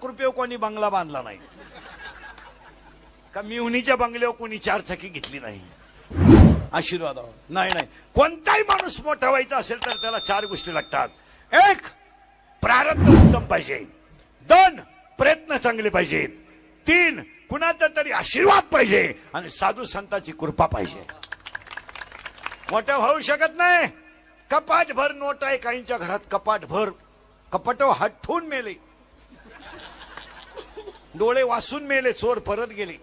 कृपेव कोणी बंगला बांधला नाही का मिवणीच्या बंगल्यावर कोणी चारचाकी घेतली नाही आशीर्वाद नाही नाही कोणताही माणूस मोठा व्हायचा असेल तर त्याला 4 गोष्टी लागतात. 1 प्रारब्ध उत्तम पाहिजे, 2 प्रयत्न चांगले पाहिजेत, 3 कुणाचा तरी आशीर्वाद पाहिजे आणि साधू संतांची कृपा पाहिजे. मोठा होऊ शकत नाही. कपाट भर नोट आहे काहींच्या घरात, कपाट भर कपाट हात ठेवून मेले, डोळे वासून मेले, चोर परत गेले.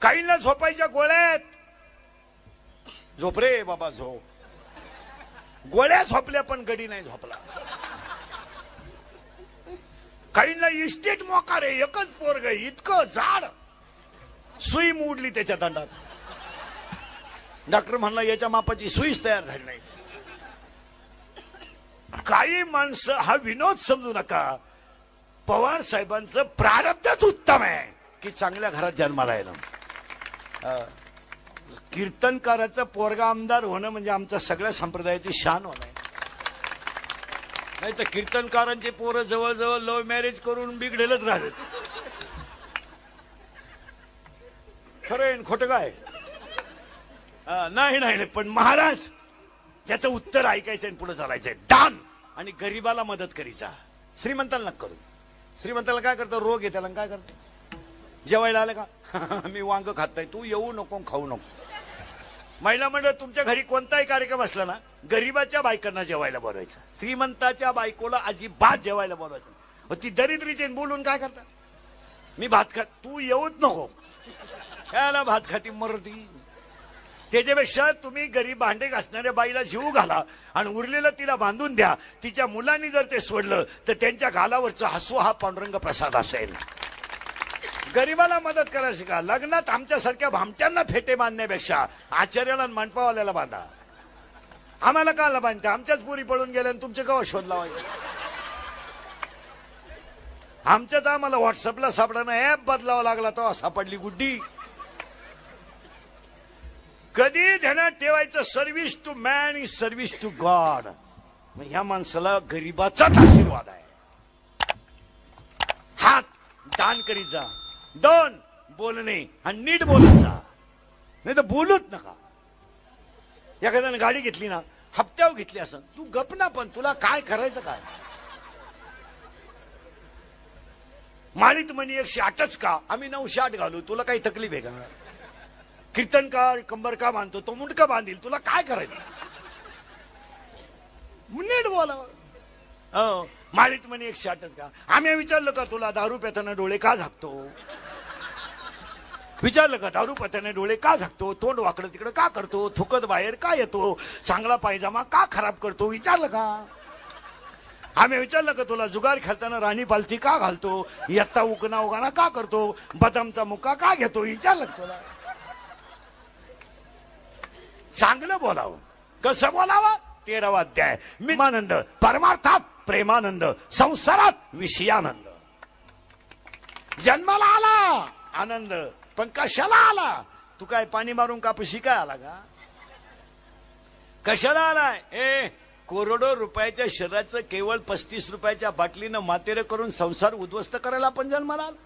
काहींना झोपायच्या गोळ्यात, झोप रे बाबा झोप, गोळ्या झोपल्या पण गडी नाही झोपला. काहींना इस्टेट मोकार आहे, एकच पोरग इतकं जाड, सुई मोडली त्याच्या दंडात. डॉक्टर म्हणला याच्या मापाची सुईच तयार झाली नाही. काही माणसं हा विनोद समजू नका. पवार साहेबांचं प्रारब्धच उत्तम आहे की चांगल्या घरात जन्माला येणं. कीर्तनकाराचं पोरगा आमदार होणं म्हणजे आमच्या सगळ्या संप्रदायाची शान होणं. नाही तर कीर्तनकारांचे पोरं जवळजवळ लव्ह मॅरेज करून बिघडेलच राहत. खरं आहे खोटं काय? नाही नाही पण महाराज याचं उत्तर ऐकायचं आणि पुढे चालायचंय. दान आणि गरीबाला मदत करीचा. श्रीमंताला नका करू. श्रीमंताला काय करतो? रोग आहे त्याला काय करतो? जेवायला आलं का? मी वांग खाताय, तू येऊ नको खाऊ नको. महिला मंडळ तुमच्या घरी कोणताही कार्यक्रम असला ना, गरीबाच्या बायकांना जेवायला बोलवायचं, श्रीमंताच्या बायकोला अजिबात जेवायला बोलवायचं. ती दरिद्रीचे बोलून काय करता? मी भात खात, तू येऊच नको. याला भात खाती मरती. त्याच्यापेक्षा तुम्ही गरीब भांडे घासणाऱ्या बाईला जीव घाला आणि उरलेलं तिला बांधून द्या. तिच्या मुलांनी जर ते सोडलं तर त्यांच्या गालावरचा हसू हा पांडुरंग प्रसाद असेल. गरीबाला मदत करायला शिका. लग्नात आमच्यासारख्या भामट्यांना फेटे बांधण्यापेक्षा आचार्याला मंडपावाल्याला बांधा. आम्हाला काला बांधता? आमच्याच पुरी पळून गेल्या आणि तुमचे केव्हा शोध लावायचे? आमच्यात आम्हाला व्हॉट्सअपला सापडणं ऍप बदलावा लागला तेव्हा सापडली गुड्डी. कधी ध्यानात ठेवायचं, service to man is service to God. ह्या माणसाला गरीबाचाच आशीर्वाद आहे. हात दान करीत जा. 2 बोलणे आणि नीट बोलत जा, नाही तर बोलूच नका. एखाद्याने गाडी घेतली ना, हप्त्यावर घेतली असं, तू गप ना, पण तुला काय करायचं काय? माळीत म्हणी 108च का? आम्ही 908 घालू, तुला काही तकलीफ आहे का? कीर्तनकार कंबर का बांधतो, तो मुंडका बांधील, तुला काय करायचं? नीट बोलावं. माळीत म्हणे 108च का? आम्ही विचारलं का तुला दारू पिताना डोळे का झाकतो? विचारलं का दारू पिताना डोळे का झाकतो? तोंड वाकडं तिकडं का करतो? थुकत बाहेर का येतो? चांगला पायजामा का खराब करतो? विचारलं का? आम्ही विचारलं का तुला जुगार खेळताना राणी पालथी का घालतो? यत्ता उकना उगाना का करतो? बदामचा मुका का घेतो? विचारलं का तुला? चांगलं बोलावं. कसं बोलावं? 13वा अध्याय. मीमानंद, परमार्थात प्रेमानंद, संसारात विषयानंद. जन्माला आला आनंद, पण कशाला आला? तू काय पाणी मारून कापूस काय आला का? कशाला आलाय? करोडो रुपयाच्या शरीराचं केवळ 35 रुपयाच्या बाटलीनं मातेरे करून संसार उद्ध्वस्त करायला आपण जन्माला आला.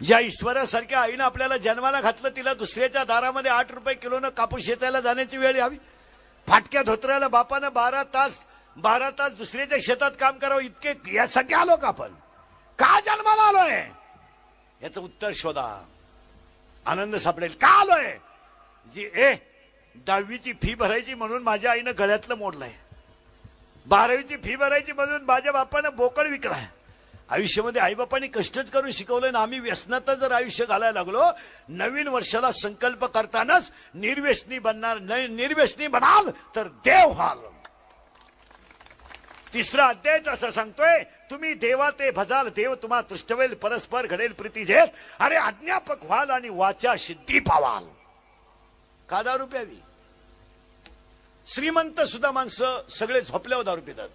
ज्या ईश्वरासारख्या आईनं आपल्याला जन्माला घातलं, तिला दुसऱ्याच्या दारामध्ये 8 रुपये किलोनं कापूस शेतायला जाण्याची वेळ यावी. फाटक्या धोत्र्याला बापानं 12 तास दुसऱ्याच्या शेतात काम करावं, इतके यासाठी आलो का आपण? का जन्माला आलोय? याचं उत्तर शोधा. आनंद सापडेल. का आलोय? जी 10वीची फी भरायची म्हणून माझ्या आईनं गळ्यातलं मोडलंय. 12वीची फी भरायची म्हणून माझ्या बापानं बोकड विकलाय. आयुष्यामध्ये आईबापांनी कष्टच करून शिकवलं ना, आम्ही व्यसनातच जर आयुष्य घालायला लागलो, नवीन वर्षाला संकल्प करतानाच निर्व्यसनी बनाल तर देव व्हाल. 3रा अध्याय असं सांगतोय, तुम्ही देवा ते भजाल, देव तुम्हा तुष्टवेल, परस्पर घडेल प्रीती झेल. अरे अज्ञापक व्हाल आणि वाचा सिद्धी पावाल. का दारू प्यावी? श्रीमंत सुद्धा माणसं सगळे झोपल्यावर दारू पितात,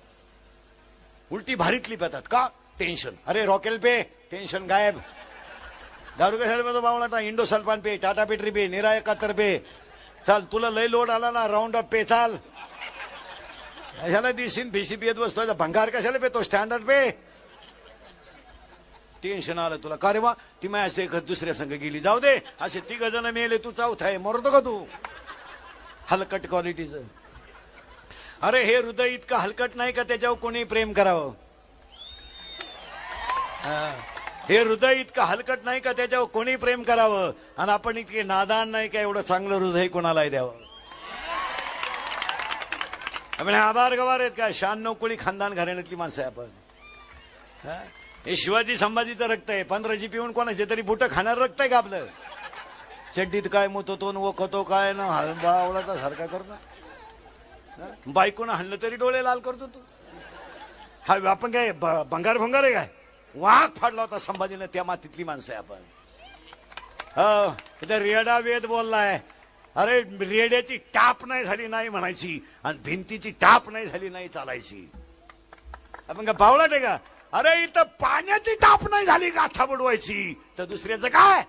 उलटी भारीतली पितात. का? टेन्शन. अरे रॉकेल पे, टेन्शन गायब. दारू कशाला पितो बावळाटा? इंडोसल्फान पे, टाटा पेट्री पे, निराय कातर पे. चाल, तुला लय लोड आला ना, राऊंड अप पे चाल. कशाला दिसीन भिसी पियत बसतो? भंगार कशाला पेतो? स्टँडर्ड पे. टेन्शन आलं तुला, का रे वा ती माझ्या एक दुसऱ्या संघ गेली, जाऊ दे, असे 3 जण मेले, तू चौथा आहे, मरतो का तू? हलकट क्वालिटीचं. अरे हे हृदय इतकं हलकट नाही का त्याच्यावर कोणी प्रेम करावं? हे हृदय इतकं हलकट नाही का त्याच्यावर कोणी प्रेम करावं? आणि आपण इतके नादान नाही का एवढं चांगलं हृदय कोणालाही द्यावं? आपण आभार गवार आहेत का? 96 कोळी खानदान घराण्यातली माणसं आहे आपण. हे शिवाजी संभाजीचं रक्त आहे. 15 पिऊन कोणाचे तरी बुट खाणार रक्त आहे का आपलं? चड्डीत काय मुततो न वखतो काय ना बावळाचा सारखा करतो. बायकोनं हाणलं तरी डोळे लाल करतो तू. हा आपण काय भंगार भंगार आहे काय? वाघ फाडला होता संभाजीनं, त्या मातीतली माणसं आहे आपण. हो रेडा वेद बोललाय. अरे रेड्याची टाप नाही झाली नाही म्हणायची आणि भिंतीची टाप नाही झाली नाही चालायची. आपण का बावळाट आहे का? अरे इथं पाण्याची टाप नाही झाली गाथा बुडवायची तर दुसऱ्याचं काय?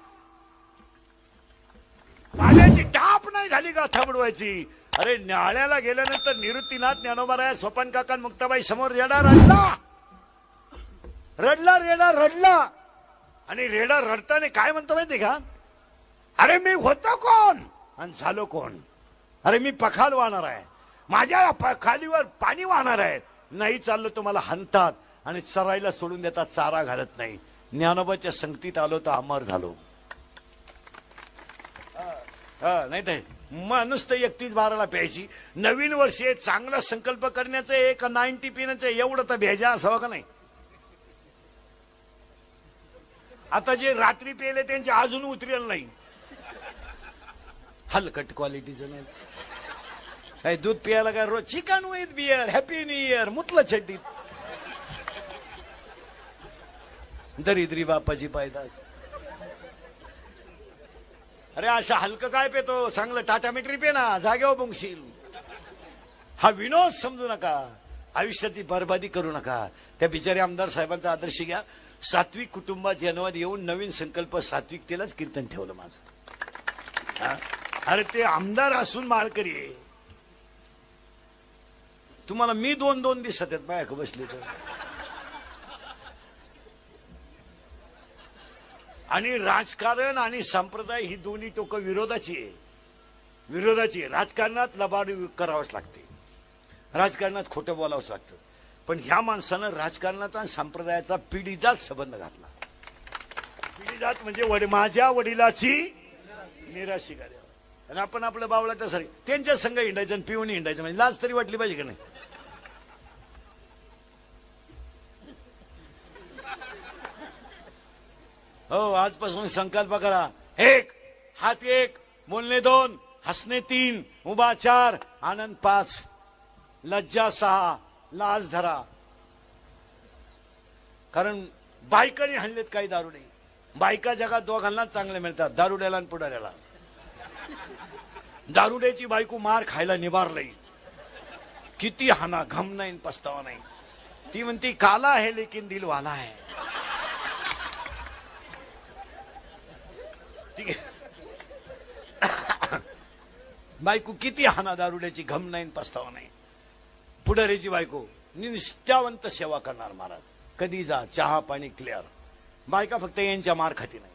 पाण्याची टाप नाही झाली गाथा बुडवायची. अरे न्यायालयाला गेल्यानंतर निवृत्तीनाथ ज्ञानोबा स्वपन काका मुक्ताबाई समोर रेडा रडला रडला रेडा रडला. आणि रेडा रडताना काय म्हणतो माहिती का? अरे मी होतो कोण आणि झालो कोण? अरे मी पखाल वाहणार आहे, माझ्या खालीवर पाणी वाहणार आहे. नाही चाललो तुम्हाला हाणतात आणि चरायला सोडून देतात, चारा घालत नाही. ज्ञानोबाच्या संगतीत आलो तर अमर झालो. नाही तर मग नुसतं 31-12 प्यायची. नवीन वर्ष चांगला संकल्प करण्याचं एक 90 पिण्याचं एवढं तर भेजा असावं का नाही? आता जे रात्री पेले त्यांचे अजून उतरेल नाही. हलकट क्वालिटीचं नाही. काय दूध पियाला काय रोज chicken with beer happy new year मुतलं चड्डीत. दरिद्री बापाची पायदास. अरे अशा हलकं काय पेतो? चांगलं टाटा मिट्री पे ना, जागेवर बोंगशील. हा विनोद समजू नका, आयुष्याची बरबादी करू नका. त्या बिचारे आमदार साहेबांचा आदर्श घ्या. सात्विक कुटुंबात जन्मात येऊन नवीन संकल्प सात्विकतेलाच कीर्तन ठेवलं माझं. अरे ते आमदार असून माळकरी आहे. तुम्हाला मी 2-2 दिसत आहेत बायक बसले तर. आणि राजकारण आणि संप्रदाय ही दोन्ही टोकं विरोधाची आहे. विरोधाची आहे. राजकारणात लबाड करावंच लागते, राजकारणात खोटं बोलावंच लागतं. पण ह्या माणसानं राजकारणाचा आणि संप्रदायाचा पिढीजात संबंध घातला. पिढीजात म्हणजे माझ्या वडिलाची निराशी कार्य. आणि आपण आपलं बावळाट सारी त्यांच्या संघ हिंडायचं आणि पिऊन हिंडायचं म्हणजे लाज तरी वाटली पाहिजे का नाही? हो आजपासून संकल्प करा. 1 हात 1 बोलणे 2 हसणे 3 उभा 4 आनंद 5 लज्जा 6 लाज धरा. कारण बायकांनी हल्लेत काही दारुडे. बायका जगात दोघांना चांगले मिळतात, दारुड्याला आणि पुढाऱ्याला. दारुड्याची बायको मार खायला निभारलंय, किती हाना घम नाही पस्तावा नाही. ती म्हणती काला है लेकिन दिल वाला है. ठीक आहे. बायको किती हाना दारुड्याची घम नाही पस्तावा नाही. पुढाऱ्याची बायको निष्ठावंत सेवा करणार महाराज. कधी जा चहा पाणी क्लिअर. बायका फक्त यांच्या मार खाती नाही.